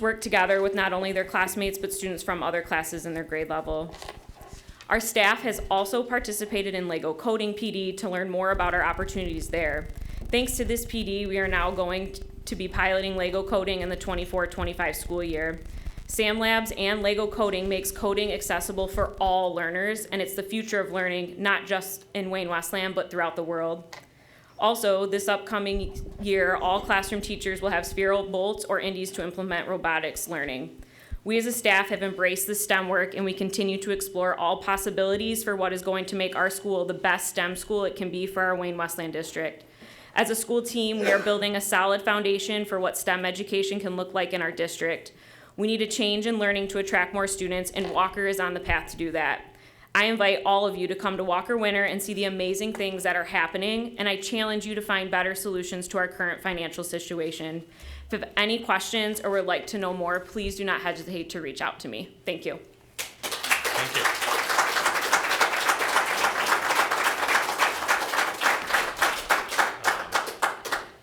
work together with not only their classmates, but students from other classes in their grade level. Our staff has also participated in LEGO Coding PD to learn more about our opportunities there. Thanks to this PD, we are now going to be piloting LEGO Coding in the 24-25 school year. SAM Labs and LEGO Coding makes coding accessible for all learners, and it's the future of learning, not just in Wayne Westland, but throughout the world. Also, this upcoming year, all classroom teachers will have Sphero bolts or indies to implement robotics learning. We as a staff have embraced the STEM work, and we continue to explore all possibilities for what is going to make our school the best STEM school it can be for our Wayne Westland district. As a school team, we are building a solid foundation for what STEM education can look like in our district. We need a change in learning to attract more students, and Walker is on the path to do that. I invite all of you to come to Walker Winter and see the amazing things that are happening, and I challenge you to find better solutions to our current financial situation. If you have any questions or would like to know more, please do not hesitate to reach out to me. Thank you. Thank you.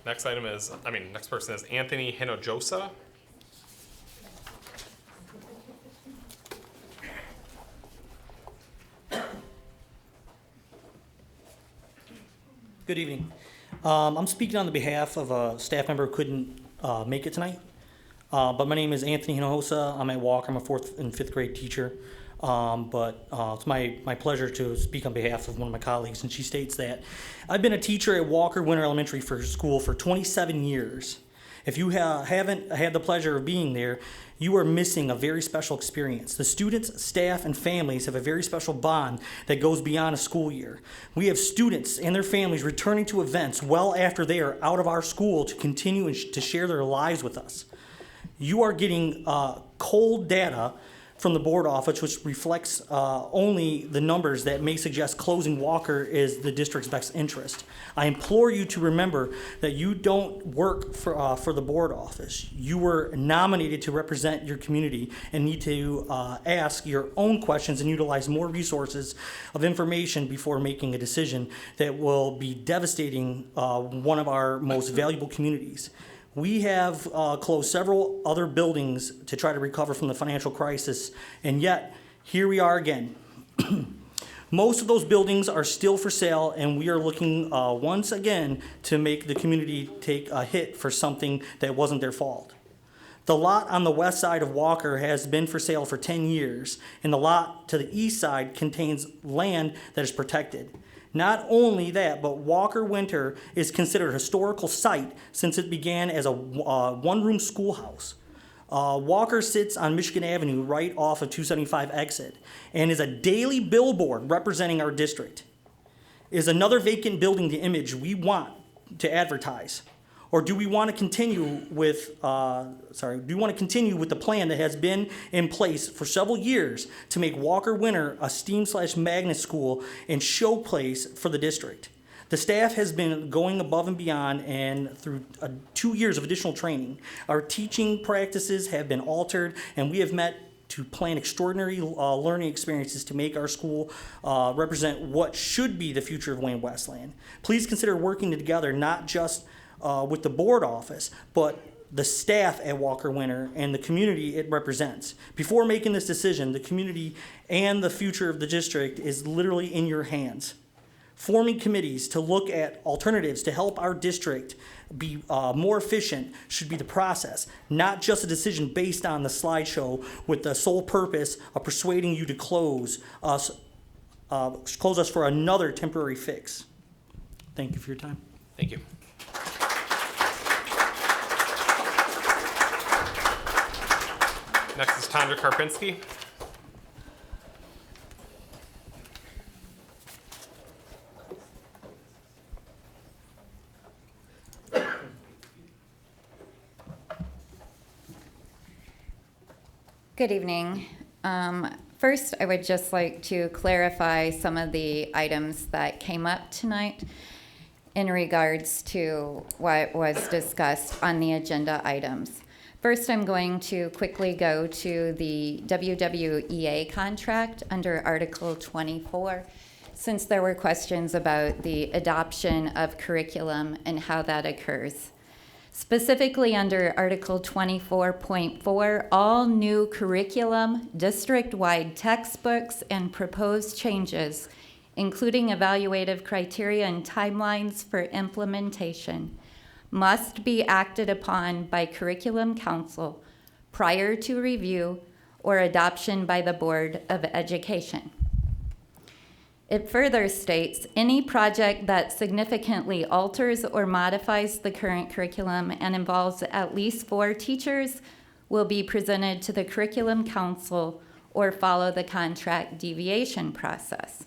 Next person is Anthony Hinojosa. Good evening. I'm speaking on the behalf of a staff member who couldn't make it tonight. But my name is Anthony Hinojosa. I'm at Walker. I'm a 4th and 5th grade teacher. It's my pleasure to speak on behalf of one of my colleagues. And she states that I've been a teacher at Walker Winter Elementary School for 27 years. If you haven't had the pleasure of being there, you are missing a very special experience. The students, staff, and families have a very special bond that goes beyond a school year. We have students and their families returning to events well after they are out of our school to continue to share their lives with us. You are getting cold data from the board office, which reflects only the numbers that may suggest closing Walker is the district's best interest. I implore you to remember that you don't work for the board office. You were nominated to represent your community and need to ask your own questions and utilize more resources of information before making a decision that will be devastating one of our most valuable communities. We have closed several other buildings to try to recover from the financial crisis, and yet here we are again. Most of those buildings are still for sale, and we are looking once again to make the community take a hit for something that wasn't their fault. The lot on the west side of Walker has been for sale for 10 years, and the lot to the east side contains land that is protected. Not only that, but Walker Winter is considered a historical site since it began as a one-room schoolhouse. Walker sits on Michigan Avenue right off of 275 exit and is a daily billboard representing our district. Is another vacant building the image we want to advertise? Or do we want to continue with the plan that has been in place for several years to make Walker Winter a STEAM/magnet school and showplace for the district? The staff has been going above and beyond, and through 2 years of additional training, our teaching practices have been altered, and we have met to plan extraordinary learning experiences to make our school represent what should be the future of Wayne Westland. Please consider working together, not just with the board office, but the staff at Walker Winter and the community it represents. Before making this decision, the community and the future of the district is literally in your hands. Forming committees to look at alternatives to help our district be more efficient should be the process, not just a decision based on the slideshow with the sole purpose of persuading you to close us for another temporary fix. Thank you for your time. Thank you. Next is Tandra Karpinski. Good evening. First, I would just like to clarify some of the items that came up tonight in regards to what was discussed on the agenda items. First, I'm going to quickly go to the WWEA contract under Article 24, since there were questions about the adoption of curriculum and how that occurs. Specifically under Article 24.4, all new curriculum, district-wide textbooks, and proposed changes, including evaluative criteria and timelines for implementation, must be acted upon by Curriculum Council prior to review or adoption by the Board of Education. It further states, any project that significantly alters or modifies the current curriculum and involves at least 4 teachers will be presented to the Curriculum Council or follow the contract deviation process.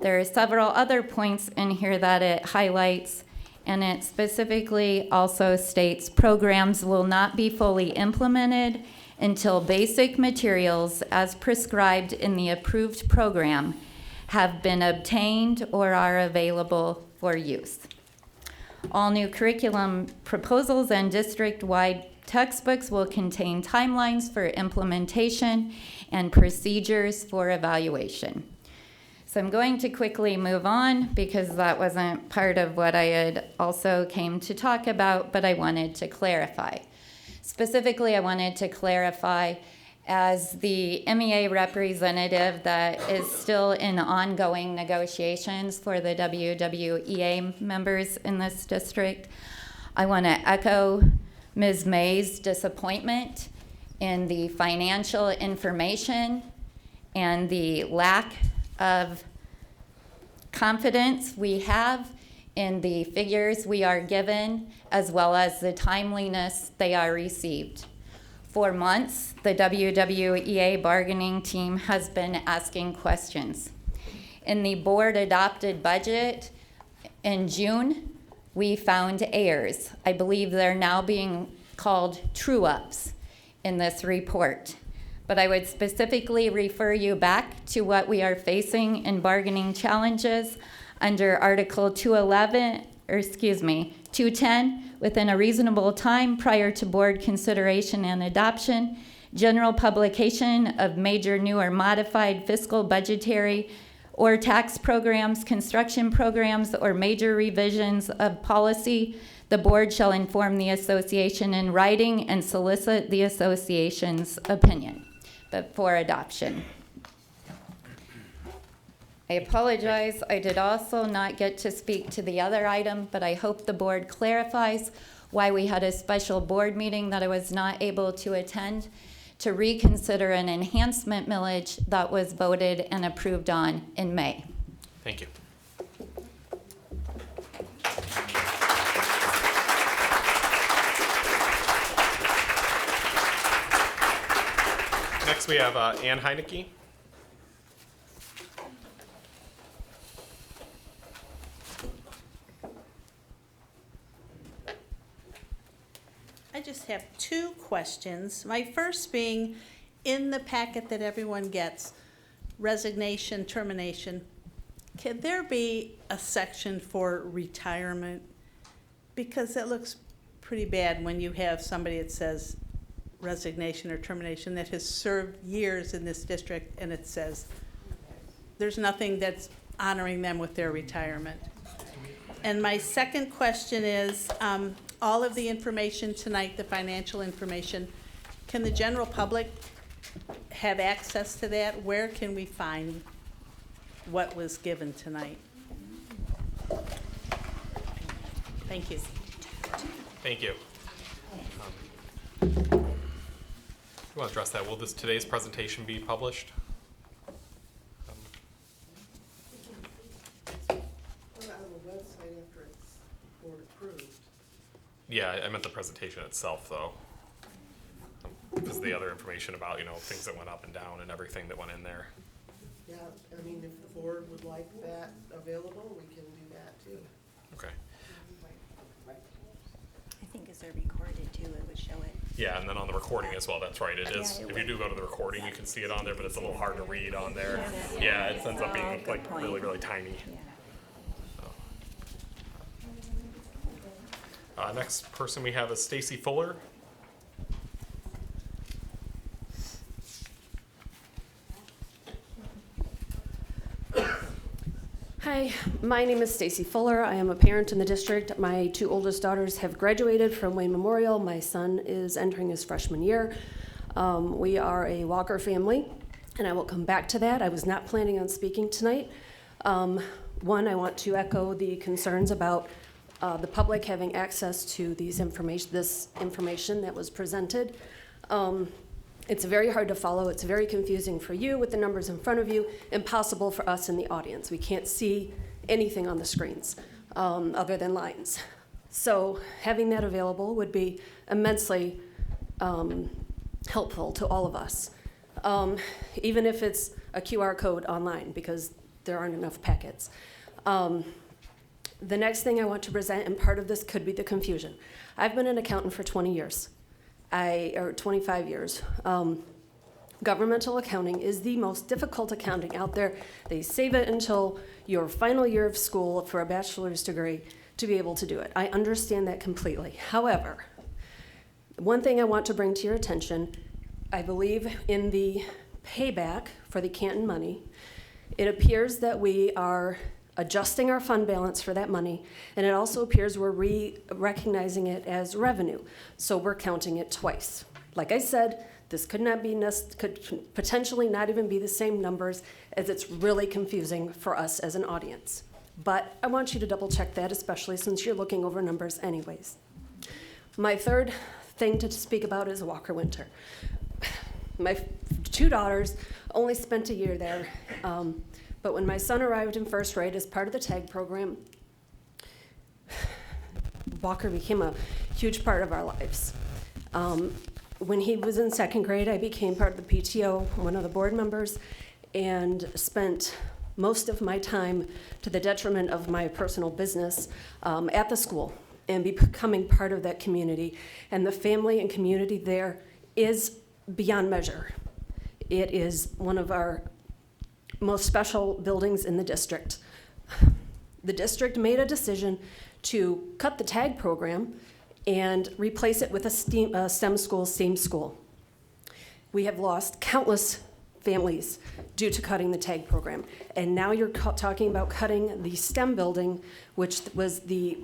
There are several other points in here that it highlights, and it specifically also states programs will not be fully implemented until basic materials as prescribed in the approved program have been obtained or are available for use. All new curriculum proposals and district-wide textbooks will contain timelines for implementation and procedures for evaluation. So I'm going to quickly move on because that wasn't part of what I had also came to talk about, but I wanted to clarify. Specifically, I wanted to clarify, as the MEA representative that is still in ongoing negotiations for the WWEA members in this district, I want to echo Ms. May's disappointment in the financial information and the lack of confidence we have in the figures we are given, as well as the timeliness they are received. For months, the WWEA bargaining team has been asking questions. In the board-adopted budget in June, we found errors. I believe they're now being called true-ups in this report. But I would specifically refer you back to what we are facing in bargaining challenges under Article 210, within a reasonable time prior to board consideration and adoption, general publication of major new or modified fiscal, budgetary, or tax programs, construction programs, or major revisions of policy, the board shall inform the association in writing and solicit the association's opinion before adoption. I apologize, I did also not get to speak to the other item, but I hope the board clarifies why we had a special board meeting that I was not able to attend to reconsider an enhancement millage that was voted and approved on in May. Thank you. Next, we have Ann Heineke. I just have 2 questions. My first being, in the packet that everyone gets, resignation, termination, can there be a section for retirement? Because it looks pretty bad when you have somebody that says resignation or termination that has served years in this district, and it says there's nothing that's honoring them with their retirement. And my second question is, all of the information tonight, the financial information, can the general public have access to that? Where can we find what was given tonight? Thank you. Thank you. You want to address that? Will today's presentation be published? On the website after it's board approved. Yeah, I meant the presentation itself, though. Because the other information about, things that went up and down and everything that went in there. Yeah, I mean, if the board would like that available, we can do that too. Okay. I think as they're recorded too, it would show it. Yeah, and then on the recording as well, that's right, it Yeah, is. it If you do go to the recording, you can see it on there, but it's a little hard to read on there. Yeah, Yeah, it ends up being good like point. really, really tiny. Yeah. Next person we have is Stacy Fuller. Hi, my name is Stacy Fuller. I am a parent in the district. My 2 oldest daughters have graduated from Wayne Memorial. My son is entering his freshman year. We are a Walker family, and I will come back to that. I was not planning on speaking tonight. One, I want to echo the concerns about the public having access to this information that was presented. It's very hard to follow. It's very confusing for you with the numbers in front of you, impossible for us in the audience. We can't see anything on the screens other than lines. So having that available would be immensely helpful to all of us, even if it's a QR code online, because there aren't enough packets. The next thing I want to present, and part of this could be the confusion. I've been an accountant for 20 years. Or 25 years. Governmental accounting is the most difficult accounting out there. They save it until your final year of school for a bachelor's degree to be able to do it. I understand that completely. However, one thing I want to bring to your attention, I believe in the payback for the Canton money, it appears that we are adjusting our fund balance for that money, and it also appears we're recognizing it as revenue, so we're counting it twice. Like I said, this could potentially not even be the same numbers, as it's really confusing for us as an audience. But I want you to double check that, especially since you're looking over numbers anyways. My third thing to speak about is Walker Winter. My 2 daughters only spent a year there, but when my son arrived in first grade as part of the TAG program, Walker became a huge part of our lives. When he was in second grade, I became part of the PTO, one of the board members, and spent most of my time, to the detriment of my personal business, at the school and becoming part of that community. And the family and community there is beyond measure. It is one of our most special buildings in the district. The district made a decision to cut the TAG program and replace it with a STEM school, STEAM school. We have lost countless families due to cutting the TAG program. And now you're talking about cutting the STEM building, which was the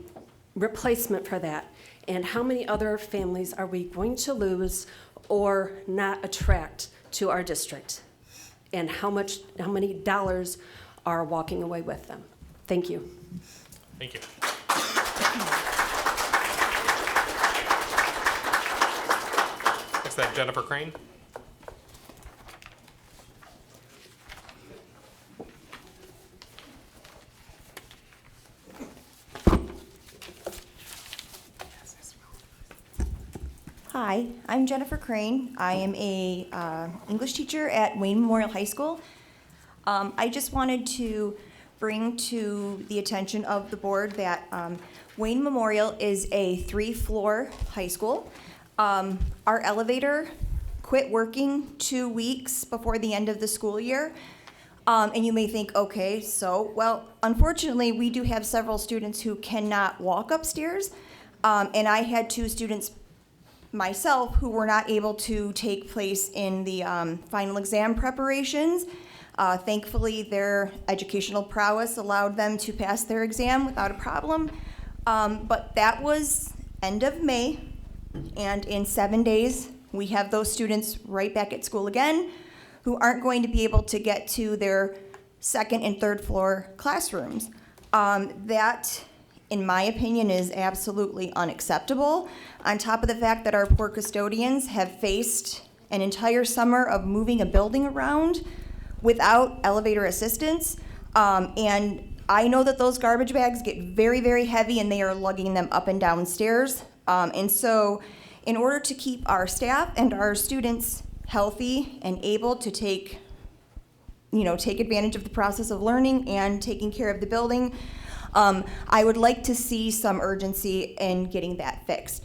replacement for that. And how many other families are we going to lose or not attract to our district? And how many dollars are walking away with them? Thank you. Thank you. Next up, Jennifer Crane. Hi, I'm Jennifer Crane. I am a English teacher at Wayne Memorial High School. I just wanted to bring to the attention of the board that Wayne Memorial is a 3-floor high school. Our elevator quit working 2 weeks before the end of the school year. And you may think, okay, so, well, unfortunately, we do have several students who cannot walk upstairs. And I had 2 students myself who were not able to take place in the final exam preparations. Thankfully, their educational prowess allowed them to pass their exam without a problem. But that was end of May, and in 7 days, we have those students right back at school again who aren't going to be able to get to their 2nd and 3rd floor classrooms. That, in my opinion, is absolutely unacceptable. On top of the fact that our poor custodians have faced an entire summer of moving a building around without elevator assistance. And I know that those garbage bags get very, very heavy and they are lugging them up and down stairs. And so in order to keep our staff and our students healthy and able to take advantage of the process of learning and taking care of the building, I would like to see some urgency in getting that fixed.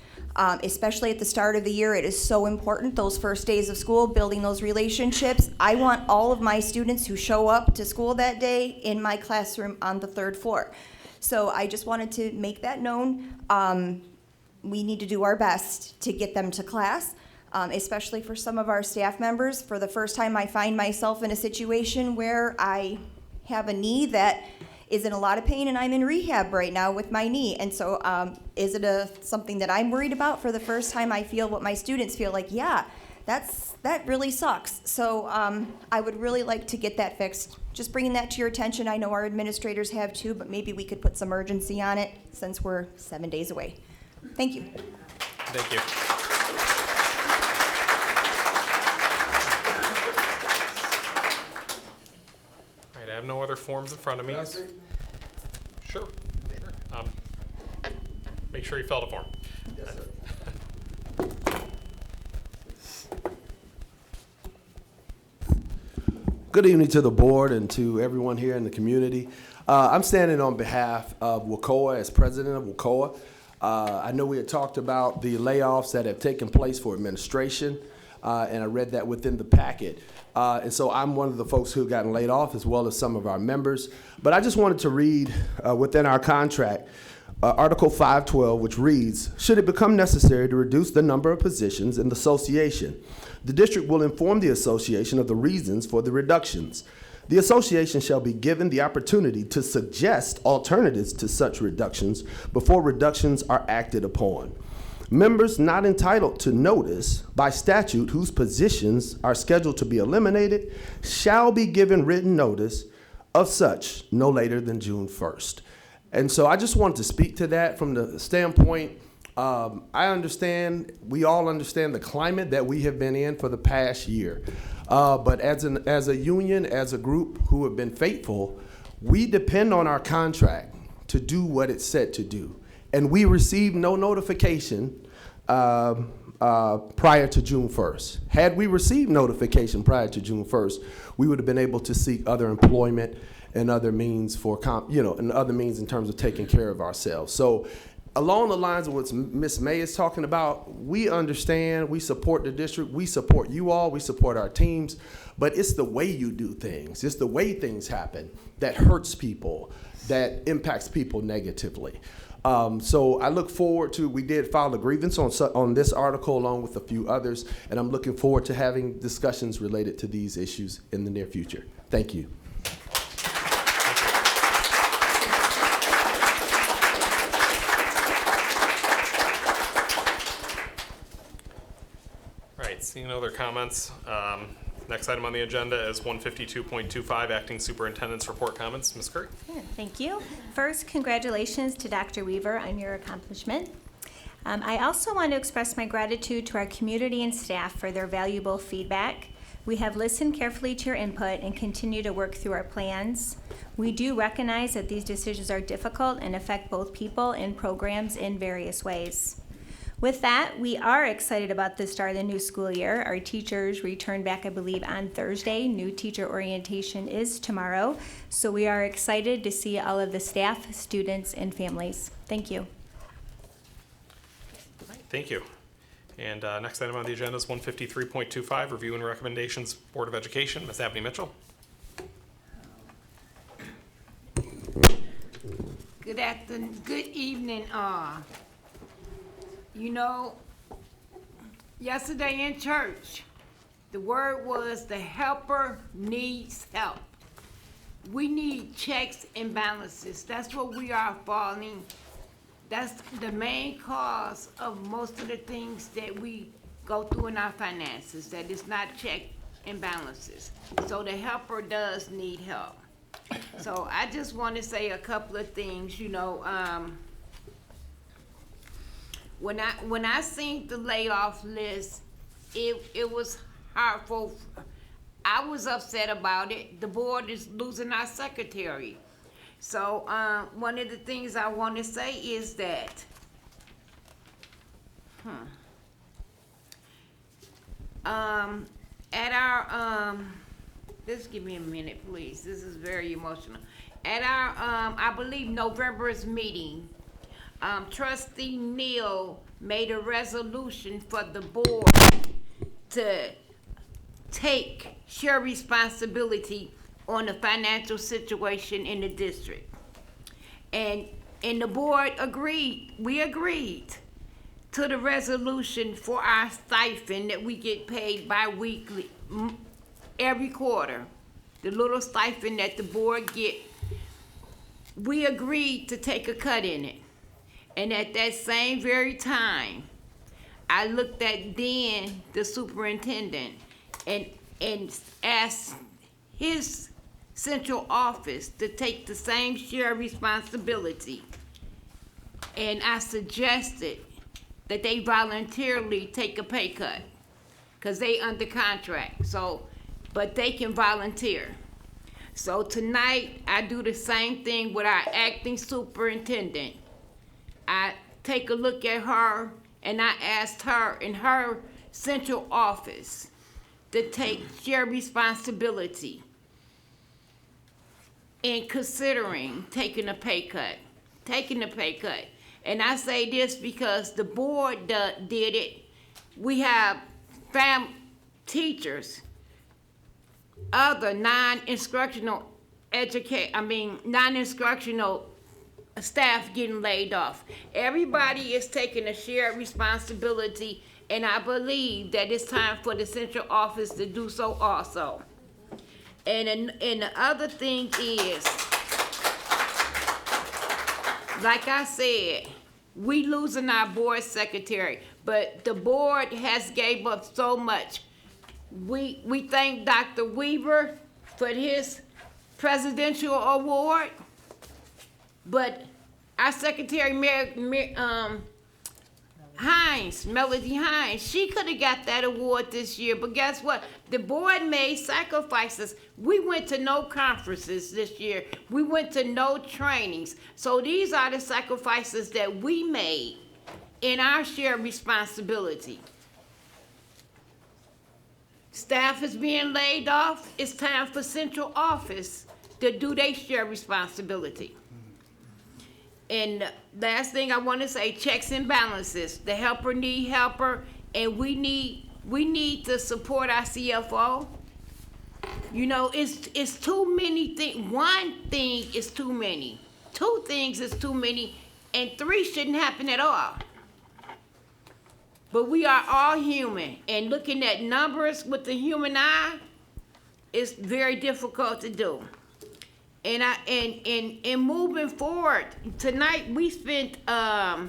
Especially at the start of the year, it is so important, those first days of school, building those relationships. I want all of my students who show up to school that day in my classroom on the 3rd floor. So I just wanted to make that known. We need to do our best to get them to class, especially for some of our staff members. For the first time, I find myself in a situation where I have a need that is in a lot of pain, and I'm in rehab right now with my knee. And so is it something that I'm worried about? For the first time, I feel what my students feel like, yeah, that really sucks. So I would really like to get that fixed. Just bringing that to your attention. I know our administrators have too, but maybe we could put some urgency on it since we're 7 days away. Thank you. Thank you. All right, I have no other forms in front of me. Sure. Make sure you fill out a form. Yes, sir. Good evening to the board and to everyone here in the community. I'm standing on behalf of WCOA as president of WCOA. I know we had talked about the layoffs that have taken place for administration, and I read that within the packet. And so I'm one of the folks who have gotten laid off, as well as some of our members. But I just wanted to read within our contract, Article 512, which reads, should it become necessary to reduce the number of positions in the association, the district will inform the association of the reasons for the reductions. The association shall be given the opportunity to suggest alternatives to such reductions before reductions are acted upon. Members not entitled to notice by statute whose positions are scheduled to be eliminated shall be given written notice of such no later than June 1st. And so I just wanted to speak to that from the standpoint, I understand, we all understand the climate that we have been in for the past year. But as a union, as a group who have been faithful, we depend on our contract to do what it's set to do. And we received no notification prior to June 1st. Had we received notification prior to June 1st, we would have been able to seek other employment and other means and other means in terms of taking care of ourselves. So along the lines of what Ms. May is talking about, we understand, we support the district, we support you all, we support our teams, but it's the way you do things, it's the way things happen that hurts people, that impacts people negatively. So I look forward to, we did file a grievance on this article along with a few others, and I'm looking forward to having discussions related to these issues in the near future. Thank you. Seeing no other comments, next item on the agenda is 152.25, Acting Superintendent's Report Comments. Ms. Curry. Yeah, thank you. First, congratulations to Dr. Weaver on your accomplishment. I also want to express my gratitude to our community and staff for their valuable feedback. We have listened carefully to your input and continue to work through our plans. We do recognize that these decisions are difficult and affect both people and programs in various ways. With that, we are excited about the start of the new school year. Our teachers return back, I believe, on Thursday. New teacher orientation is tomorrow. So we are excited to see all of the staff, students, and families. Thank you. Thank you. And next item on the agenda is 153.25, Review and Recommendations, Board of Education. Ms. Abney Mitchell. Good afternoon, good evening, you know, yesterday in church, the word was the helper needs help. We need checks and balances. That's what we are falling. That's the main cause of most of the things that we go through in our finances, that it's not check and balances. So the helper does need help. So I just want to say a couple of things, you know, when I seen the layoff list, it was hurtful. I was upset about it. The board is losing our secretary. So one of the things I want to say is that, at our, just give me a minute, please. This is very emotional. At our, I believe November's meeting, Trustee Neal made a resolution for the board to share responsibility on the financial situation in the district. And the board agreed, we agreed to the resolution for our stipend that we get paid bi-weekly, every quarter. The little stipend that the board get we agreed to take a cut in it. And at that same very time, I looked at then the superintendent and asked his central office to take the same share of responsibility. And I suggested that they voluntarily take a pay cut, because they under contract, but they can volunteer. So tonight, I do the same thing with our acting superintendent. I take a look at her, and I asked her in her central office to take share responsibility in considering taking a pay cut. And I say this because the board did it. We have teachers, other non-instructional staff getting laid off. Everybody is taking a shared responsibility, and I believe that it's time for the central office to do so also. And the other thing is, like I said, we losing our board secretary, but the board has gave up so much. We thank Dr. Weaver for his presidential award, but our secretary, Melody Hines, she could have got that award this year, but guess what? The board made sacrifices. We went to no conferences this year. We went to no trainings. So these are the sacrifices that we made in our shared responsibility. Staff is being laid off. It's time for central office to do their shared responsibility. And the last thing I want to say, checks and balances. The helper need helper, and we need to support our CFO. You know, it's too many things. One thing is too many. Two things is too many, and three shouldn't happen at all. But we are all human, and looking at numbers with the human eye is very difficult to do. And moving forward, tonight we spent I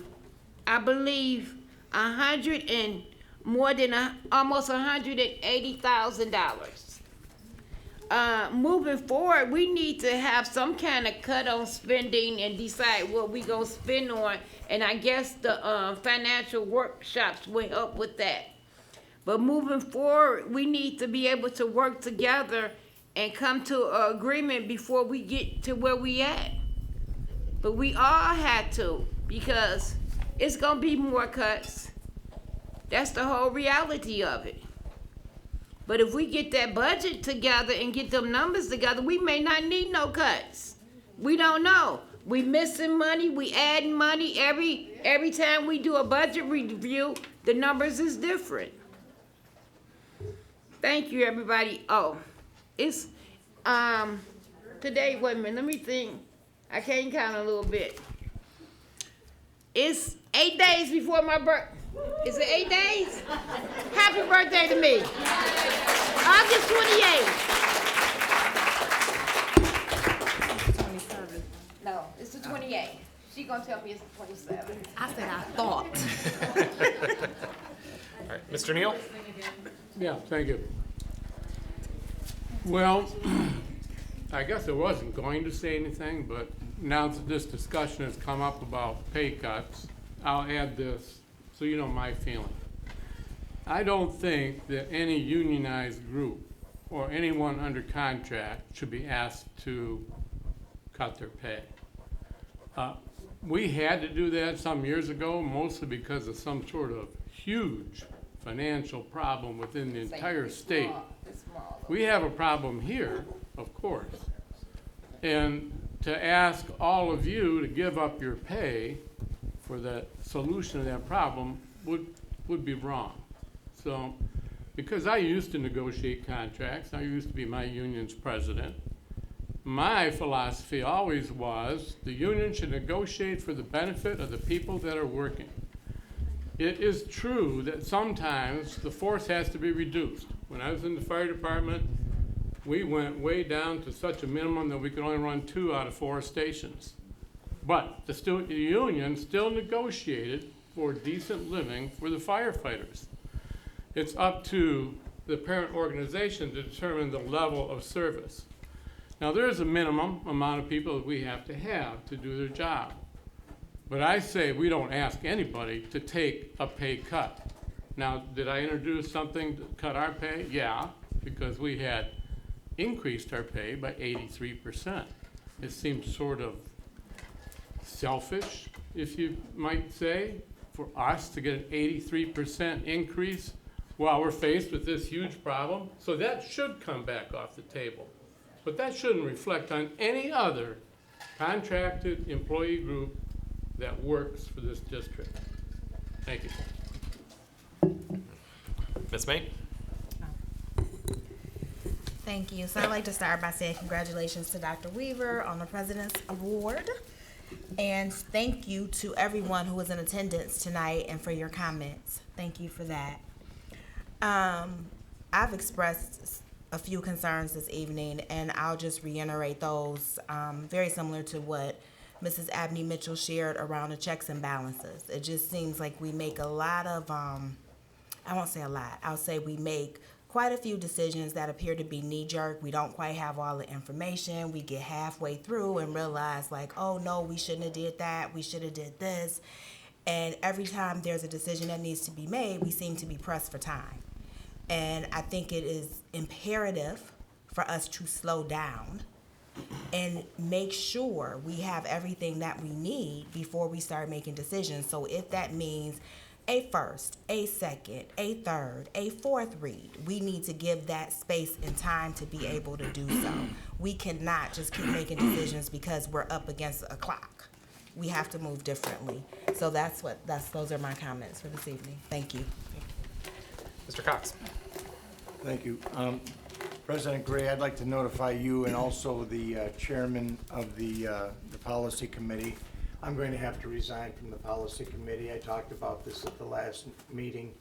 believe almost $180,000. Moving forward, we need to have some kind of cut on spending and decide what we gonna spend on. And I guess the financial workshops will help with that. But moving forward, we need to be able to work together and come to an agreement before we get to where we at. But we all had to, because it's gonna be more cuts. That's the whole reality of it. But if we get that budget together and get them numbers together, we may not need no cuts. We don't know. We missing money, we adding money. Every time we do a budget review, the numbers is different. Thank you, everybody. Oh, it's, today, wait a minute, let me think. I can't count a little bit. It's 8 days before my birthday. Is it 8 days? Happy birthday to me. August 28th. No, it's the 28th. She gonna tell me it's the 27th. I said I thought. All right, Mr. Neal? Yeah, thank you. Well, I guess I wasn't going to say anything, but now that this discussion has come up about pay cuts, I'll add this so you know my feeling. I don't think that any unionized group or anyone under contract should be asked to cut their pay. We had to do that some years ago, mostly because of some sort of huge financial problem within the entire state. We have a problem here, of course. And to ask all of you to give up your pay for the solution to that problem would be wrong. So, because I used to negotiate contracts, I used to be my union's president, my philosophy always was the union should negotiate for the benefit of the people that are working. It is true that sometimes the force has to be reduced. When I was in the fire department, we went way down to such a minimum that we could only run 2 out of 4 stations. But the union still negotiated for decent living for the firefighters. It's up to the parent organization to determine the level of service. Now, there's a minimum amount of people that we have to do their job. But I say we don't ask anybody to take a pay cut. Now, did I introduce something to cut our pay? Yeah, because we had increased our pay by 83%. It seems sort of selfish, if you might say, for us to get an 83% increase while we're faced with this huge problem. So that should come back off the table. But that shouldn't reflect on any other contracted employee group that works for this district. Thank you. Ms. May? Thank you. So I'd like to start by saying congratulations to Dr. Weaver on the President's Award. And thank you to everyone who was in attendance tonight and for your comments. Thank you for that. I've expressed a few concerns this evening, and I'll just reiterate those, very similar to what Mrs. Abney Mitchell shared around the checks and balances. It just seems like we make a lot of, I won't say a lot, I'll say we make quite a few decisions that appear to be knee-jerk. We don't quite have all the information. We get halfway through and realize like, oh no, we shouldn't have did that. We should have did this. And every time there's a decision that needs to be made, we seem to be pressed for time. And I think it is imperative for us to slow down and make sure we have everything that we need before we start making decisions. So if that means a first, a second, a third, a fourth read, we need to give that space and time to be able to do so. We cannot just keep making decisions because we're up against a clock. We have to move differently. So those are my comments for this evening. Thank you. Mr. Cox? Thank you. President Gray, I'd like to notify you and also the chairman of the policy committee. I'm going to have to resign from the policy committee. I talked about this at the last meeting.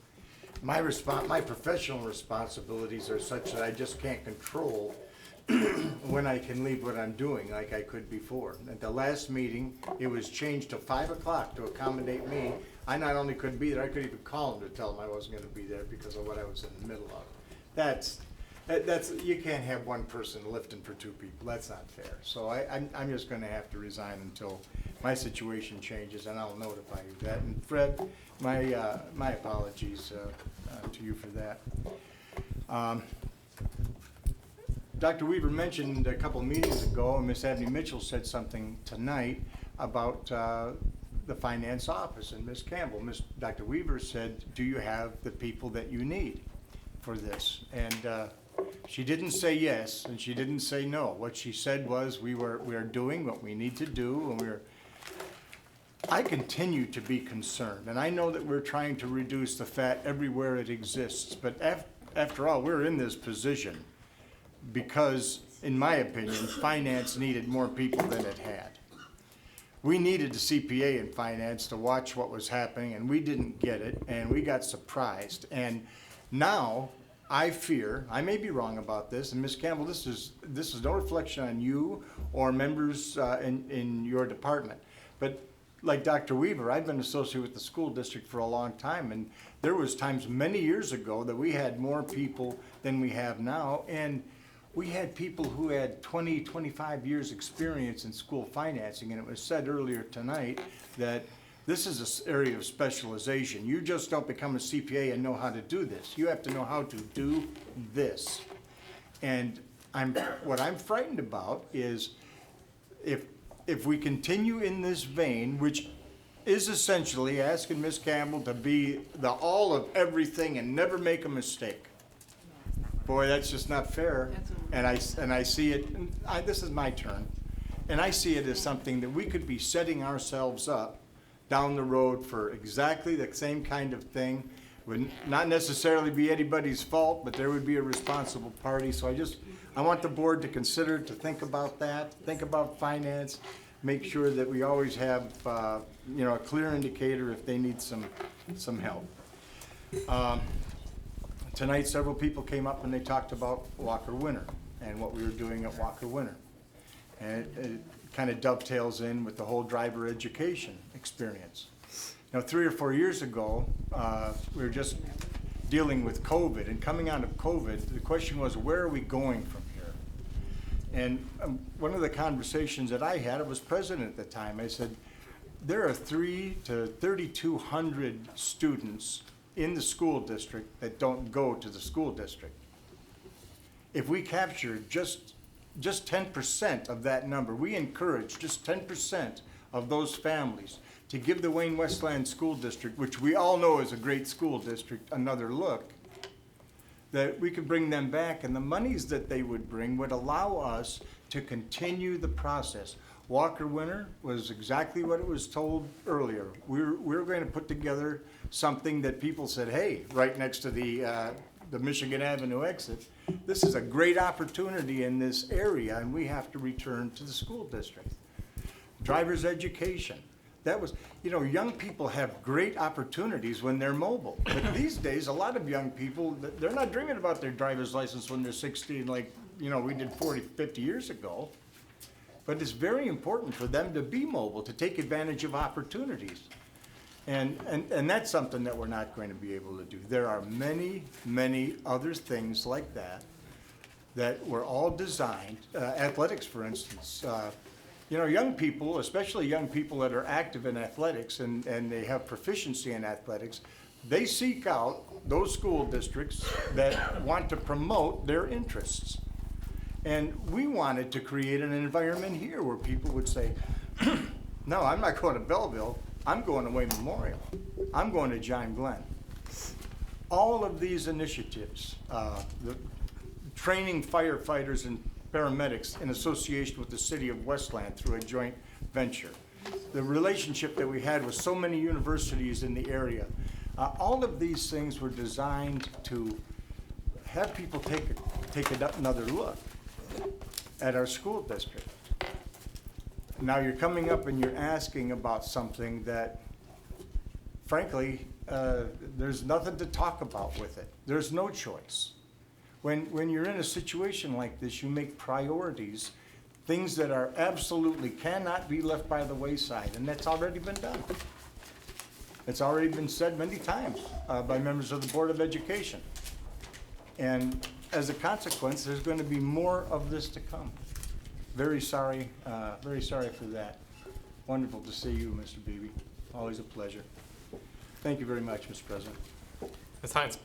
My professional responsibilities are such that I just can't control when I can leave what I'm doing like I could before. At the last meeting, it was changed to 5 o'clock to accommodate me. I not only couldn't be there, I could even call him to tell him I wasn't going to be there because of what I was in the middle of. That's you can't have one person lifting for 2 people. That's not fair. So I'm just going to have to resign until my situation changes, and I'll notify you of that. And Fred, my apologies to you for that. Dr. Weaver mentioned a couple of meetings ago, and Ms. Abney Mitchell said something tonight about the finance office, and Ms. Campbell. Dr. Weaver said, do you have the people that you need for this? And she didn't say yes, and she didn't say no. What she said was we are doing what we need to do, and I continue to be concerned, and I know that we're trying to reduce the fat everywhere it exists, but after all, we're in this position because, in my opinion, finance needed more people than it had. We needed a CPA in finance to watch what was happening, and we didn't get it, and we got surprised. And now, I fear, I may be wrong about this, and Ms. Campbell, this is no reflection on you or members in your department, but like Dr. Weaver, I've been associated with the school district for a long time, and there was times many years ago that we had more people than we have now, and we had people who had 20, 25 years experience in school financing, and it was said earlier tonight that this is an area of specialization. You just don't become a CPA and know how to do this. You have to know how to do this. And what I'm frightened about is if we continue in this vein, which is essentially asking Ms. Campbell to be the all of everything and never make a mistake. Boy, that's just not fair. And I see it, this is my turn, and I see it as something that we could be setting ourselves up down the road for exactly the same kind of thing. Would not necessarily be anybody's fault, but there would be a responsible party. So I want the board to consider, to think about that, think about finance, make sure that we always have a clear indicator if they need some help. Tonight, several people came up and they talked about Walker Winter, and what we were doing at Walker Winter. And it kind of dovetails in with the whole driver education experience. Now, 3 or 4 years ago, we were just dealing with COVID, and coming out of COVID, the question was, where are we going from here? And one of the conversations that I had, I was president at the time, I said, there are 300 to 3,200 students in the school district that don't go to the school district. If we capture just 10% of that number, we encourage just 10% of those families to give the Wayne Westland School District, which we all know is a great school district, another look, that we could bring them back, and the monies that they would bring would allow us to continue the process. Walker Winter was exactly what it was told earlier. We're going to put together something that people said, hey, right next to the Michigan Avenue exit, this is a great opportunity in this area, and we have to return to the school district. Driver's education. That was, you know, young people have great opportunities when they're mobile. But these days, a lot of young people, they're not dreaming about their driver's license when they're 16, like, you know, we did 40, 50 years ago. But it's very important for them to be mobile, to take advantage of opportunities. And that's something that we're not going to be able to do. There are many, many other things like that were all designed, athletics, for instance. You know, young people, especially young people that are active in athletics and they have proficiency in athletics, they seek out those school districts that want to promote their interests. And we wanted to create an environment here where people would say, no, I'm not going to Belleville, I'm going to Wayne Memorial, I'm going to John Glenn. All of these initiatives, the training firefighters and paramedics in association with the city of Westland through a joint venture, the relationship that we had with so many universities in the area, all of these things were designed to have people take another look at our school district. Now you're coming up and you're asking about something that, frankly, there's nothing to talk about with it. There's no choice. When you're in a situation like this, you make priorities, things that are absolutely cannot be left by the wayside, and that's already been done. It's already been said many times by members of the Board of Education. And as a consequence, there's going to be more of this to come. Very sorry for that. Wonderful to see you, Mr. Beebe. Always a pleasure. Thank you very much, Mr. President. Ms. Hines.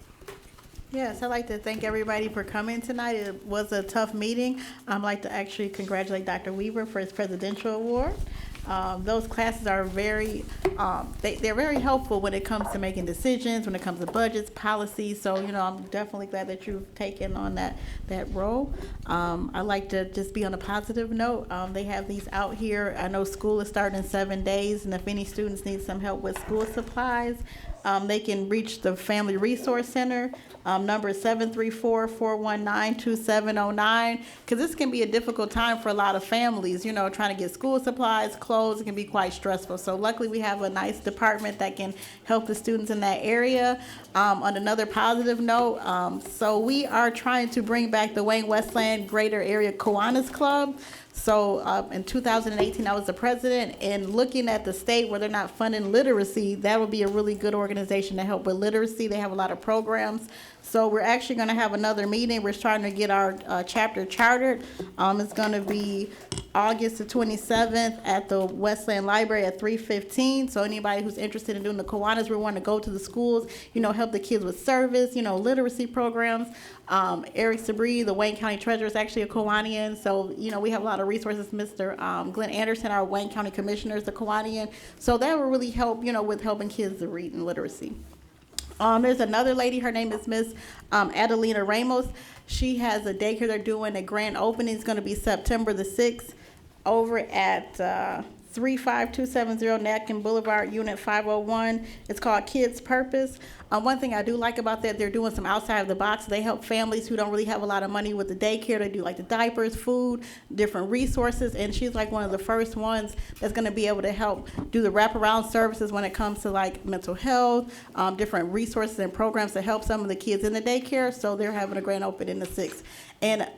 Yes, I'd like to thank everybody for coming tonight. It was a tough meeting. I'd like to actually congratulate Dr. Weaver for his presidential award. Those classes are very, they're very helpful when it comes to making decisions, when it comes to budgets, policies. So, you know, I'm definitely glad that you've taken on that role. I like to just be on a positive note. They have these out here. I know school is starting in 7 days, and if any students need some help with school supplies, they can reach the Family Resource Center. Number is 734-419-2709, because this can be a difficult time for a lot of families, you know, trying to get school supplies, clothes. It can be quite stressful. So luckily we have a nice department that can help the students in that area. On another positive note, so we are trying to bring back the Wayne Westland Greater Area Kiwanis Club. So in 2018, I was the president, and looking at the state where they're not funding literacy, that would be a really good organization to help with literacy. They have a lot of programs. So we're actually going to have another meeting. We're trying to get our chapter chartered. It's going to be August the 27th at the Westland Library at 3:15. So anybody who's interested in doing the Kiwanis, we want to go to the schools, you know, help the kids with service, you know, literacy programs. Eric Sabri, the Wayne County Treasurer, is actually a Kiwanian. So, you know, we have a lot of resources. Mr. Glenn Anderson, our Wayne County Commissioner, is the Kiwanian. So that will really help, you know, with helping kids to read and literacy. There's another lady, her name is Miss Adelina Ramos. She has a daycare they're doing. A grand opening is going to be September the 6th over at 35270 Natkin Boulevard, Unit 501. It's called Kids Purpose. One thing I do like about that, they're doing some outside of the box. They help families who don't really have a lot of money with the daycare. They do like the diapers, food, different resources, and she's like one of the first ones that's going to be able to help do the wraparound services when it comes to like mental health, different resources and programs to help some of the kids in the daycare. So they're having a grand opening the 6th. And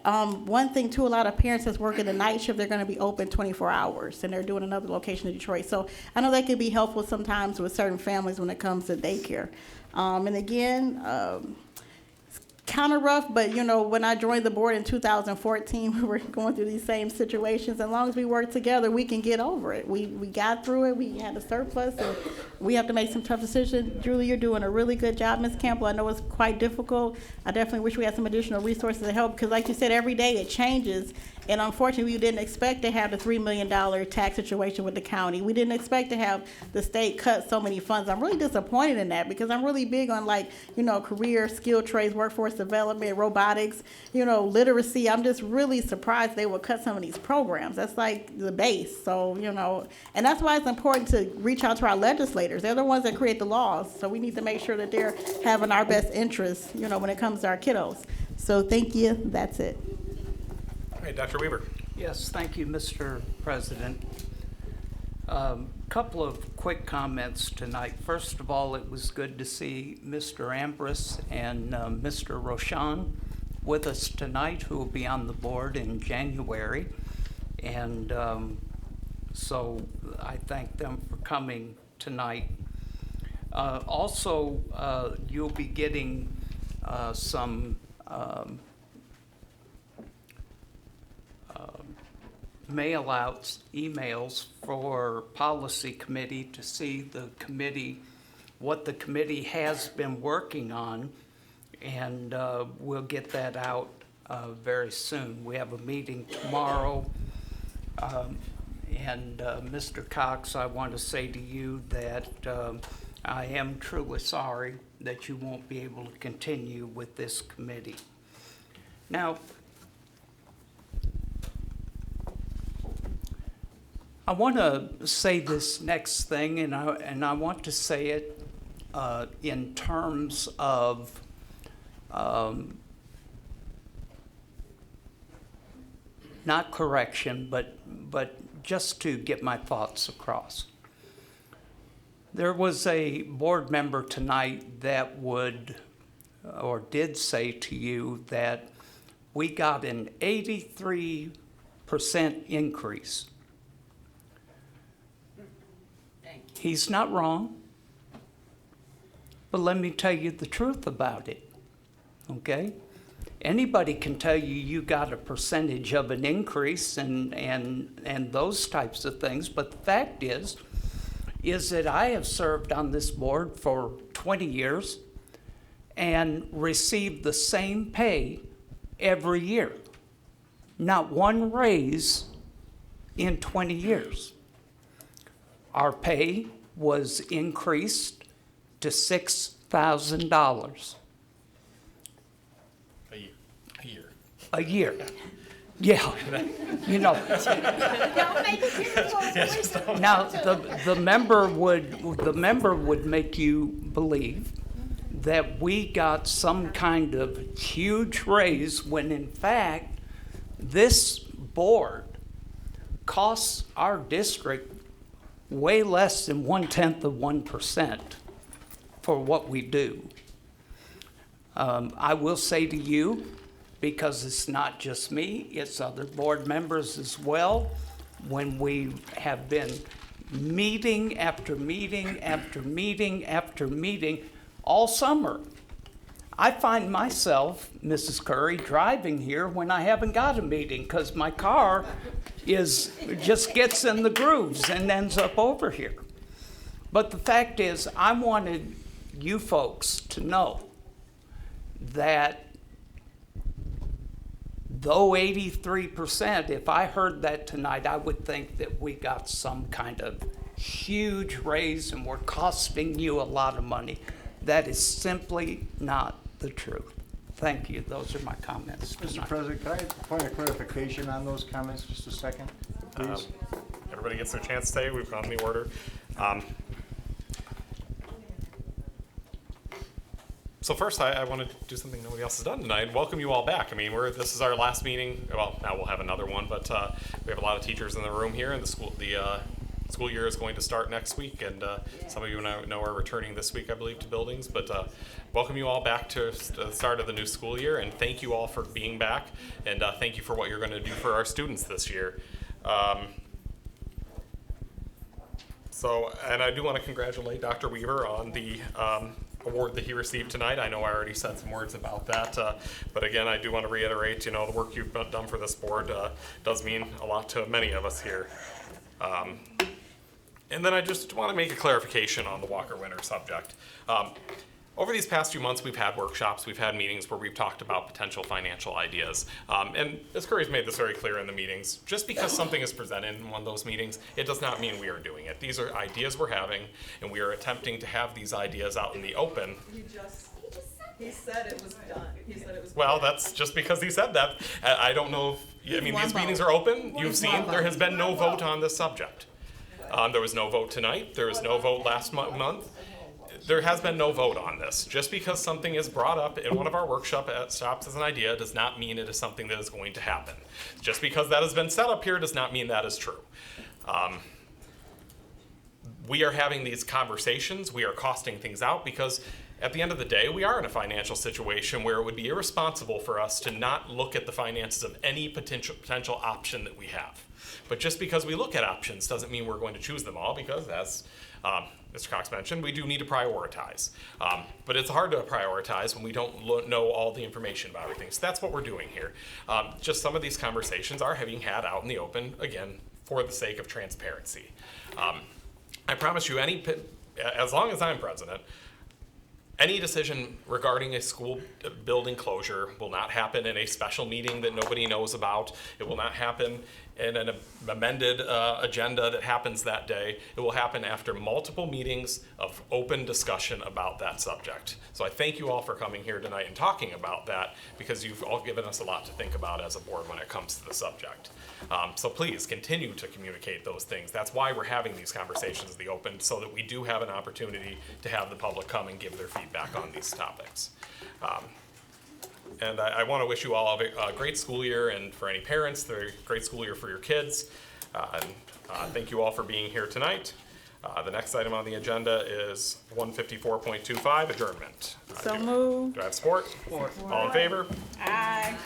one thing too, a lot of parents that's working the night shift, they're going to be open 24 hours, and they're doing another location in Detroit. So I know that could be helpful sometimes with certain families when it comes to daycare. And again, it's kind of rough, but you know, when I joined the board in 2014, we were going through these same situations. As long as we work together, we can get over it. We got through it. We had a surplus, and we have to make some tough decisions. Julie, you're doing a really good job, Ms. Campbell. I know it's quite difficult. I definitely wish we had some additional resources to help, because like you said, every day it changes. And unfortunately, we didn't expect to have the $3 million tax situation with the county. We didn't expect to have the state cut so many funds. I'm really disappointed in that, because I'm really big on, like, you know, career, skill trades, workforce development, robotics, you know, literacy. I'm just really surprised they would cut some of these programs. That's like the base. So, you know, and that's why it's important to reach out to our legislators. They're the ones that create the laws. So we need to make sure that they're having our best interests, you know, when it comes to our kiddos. So thank you. That's it. All right, Dr. Weaver. Yes, thank you, Mr. President. Couple of quick comments tonight. First of all, it was good to see Mr. Ambrose and Mr. Roshan with us tonight, who will be on the board in January. And so I thank them for coming tonight. Also, you'll be getting some mail-outs, emails for policy committee to see the committee, what the committee has been working on, and we'll get that out very soon. We have a meeting tomorrow, and Mr. Cox, I want to say to you that I am truly sorry that you won't be able to continue with this committee. Now, I want to say this next thing, and I want to say it in terms of not correction, but just to get my thoughts across. There was a board member tonight that would or did say to you that we got an 83% increase. He's not wrong, but let me tell you the truth about it, okay? Anybody can tell you you got a percentage of an increase and those types of things, but the fact is that I have served on this board for 20 years and received the same pay every year. Not one raise in 20 years. Our pay was increased to $6,000 a year. Yeah, you know. Now the member would make you believe that we got some kind of huge raise when in fact this board costs our district way less than 0.1% for what we do. I will say to you, because it's not just me, it's other board members as well, when we have been meeting after meeting after meeting after meeting all summer, I find myself, Mrs. Curry, driving here when I haven't got a meeting because my car just gets in the grooves and ends up over here. But the fact is, I wanted you folks to know that though 83%, if I heard that tonight, I would think that we got some kind of huge raise and we're costing you a lot of money. That is simply not the truth. Thank you. Those are my comments tonight. Mr. President, can I have a point of clarification on those comments just a second, please? everybody gets their chance today. We've gone in the order. So first, I want to do something nobody else has done tonight. Welcome you all back. I mean, this is our last meeting. Well, now we'll have another one, but we have a lot of teachers in the room here, and the school year is going to start next week. And some of you know are returning this week, I believe, to buildings. But welcome you all back to the start of the new school year, and thank you all for being back, and thank you for what you're going to do for our students this year. And I do want to congratulate Dr. Weaver on the award that he received tonight. I know I already said some words about that, but again, I do want to reiterate, the work you've done for this board does mean a lot to many of us here. And then I just want to make a clarification on the Walker Winter subject. Over these past few months, we've had workshops, we've had meetings where we've talked about potential financial ideas. And Ms. Curry's made this very clear in the meetings. Just because something is presented in one of those meetings, it does not mean we are doing it. These are ideas we're having, and we are attempting to have these ideas out in the open. He said it was done. He said it was. Well, that's just because he said that. I don't know if, these meetings are open. You've seen, there has been no vote on this subject. There was no vote tonight. There was no vote last month. There has been no vote on this. Just because something is brought up in one of our workshops as an idea does not mean it is something that is going to happen. Just because that has been set up here does not mean that is true. We are having these conversations. We are costing things out because at the end of the day, we are in a financial situation where it would be irresponsible for us to not look at the finances of any potential option that we have. But just because we look at options doesn't mean we're going to choose them all, because as Mr. Cox mentioned, we do need to prioritize. But it's hard to prioritize when we don't know all the information about everything. So that's what we're doing here. Just some of these conversations are being had out in the open, again, for the sake of transparency. I promise you, as long as I'm president, any decision regarding a school building closure will not happen in a special meeting that nobody knows about. It will not happen in an amended agenda that happens that day. It will happen after multiple meetings of open discussion about that subject. So I thank you all for coming here tonight and talking about that, because you've all given us a lot to think about as a board when it comes to the subject. So please continue to communicate those things. That's why we're having these conversations in the open, so that we do have an opportunity to have the public come and give their feedback on these topics. And I want to wish you all a great school year, and for any parents, a great school year for your kids. Thank you all for being here tonight. The next item on the agenda is 154.25, adjournment. So moved. Do I have support? All in favor? Aye.